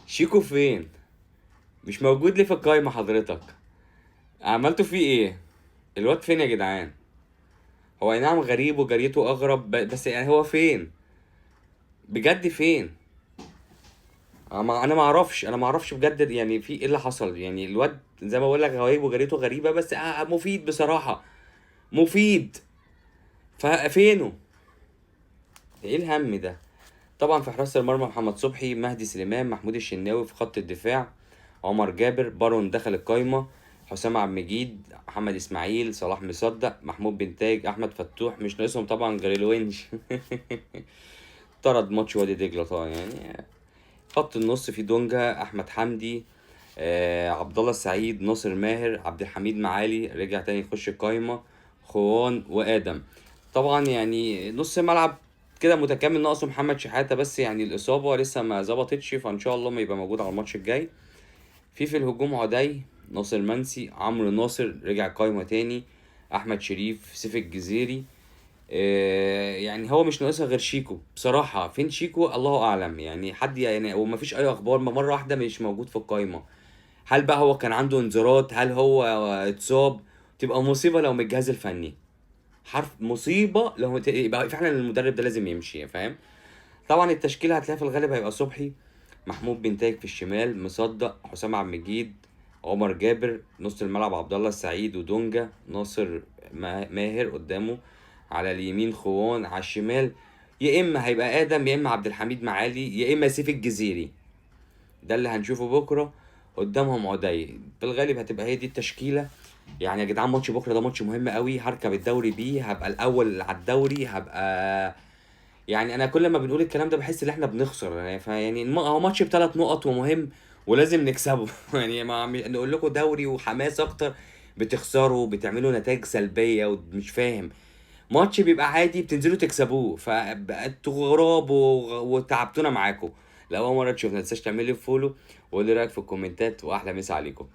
شيكو فين؟ مش موجود ليه في القايمة حضرتك؟ عملتوا فيه ايه؟ الواد فين يا جدعان؟ هو اي نعم غريب وجريته اغرب بس يعني هو فين؟ بجد فين؟ انا ما اعرفش بجد، يعني في ايه اللي حصل؟ يعني الواد زي ما بقول لك غريب وجريته غريبة، بس مفيد بصراحة. مفيد. ففينه؟ ايه الهم ده؟ طبعا في حراسة المرمى محمد صبحي، مهدي سليمان، محمود الشناوي. في خط الدفاع عمر جابر، بارون دخل القايمة، حسام عبد المجيد، محمد اسماعيل، صلاح مصدق، محمود بنتاج، احمد فتوح. مش ناقصهم طبعا غير الونش. طرد ماتش وادي دجلة طبعا يعني. خط النص في دونجا، احمد حمدي، عبد الله السعيد، ناصر ماهر، عبد الحميد معالي رجع تاني يخش القايمة، خوان وادم. طبعا يعني نص ملعب كده متكامل، ناقصه محمد شحاتة بس، يعني الإصابة لسه ما ظبطتش، فإن شاء الله ما يبقى موجود على الماتش الجاي. في الهجوم عدي، ناصر منسي، عمرو ناصر رجع قايمة تاني، أحمد شريف، سيف الجزيري. يعني هو مش ناقصها غير شيكو بصراحة. فين شيكو؟ الله أعلم، يعني حد يعني، ومفيش أي أخبار، ما مرة واحدة مش موجود في القايمة. هل بقى هو كان عنده انذارات؟ هل هو اتصاب؟ تبقى مصيبة لو من الجهاز الفني. حرف مصيبة لو يبقى فعلا المدرب ده لازم يمشي، فاهم؟ طبعا التشكيلة هتلاقي في الغالب هيبقى صبحي، محمود بنتاج في الشمال، مصدق، حسام عبد المجيد، عمر جابر. نص الملعب عبد الله السعيد ودونجا، ناصر ماهر قدامه، على اليمين خوان، على الشمال يا اما هيبقى ادم، يا اما عبد الحميد معالي، يا اما سيف الجزيري. ده اللي هنشوفه بكره. قدامهم عدي. في الغالب هتبقى هي دي التشكيله. يعني يا جدعان ماتش بكره ده ماتش مهم قوي، هركب الدوري بيه، هبقى الاول على الدوري، هبقى يعني. انا كل ما بنقول الكلام ده بحس ان احنا بنخسر يعني. فيعني هو ماتش ب3 نقط ومهم ولازم نكسبه. يعني ما نقول لكم دوري وحماس اكتر، بتخسروا، بتعملوا نتائج سلبيه ومش فاهم. ماتش بيبقى عادي بتنزلوا تكسبوه، فبقتوا غراب وتعبتونا معاكم. لو اول مره تشوفنا، متنساش تعمل لي فولو وقول لي رايك في الكومنتات، واحلى مسا عليكم.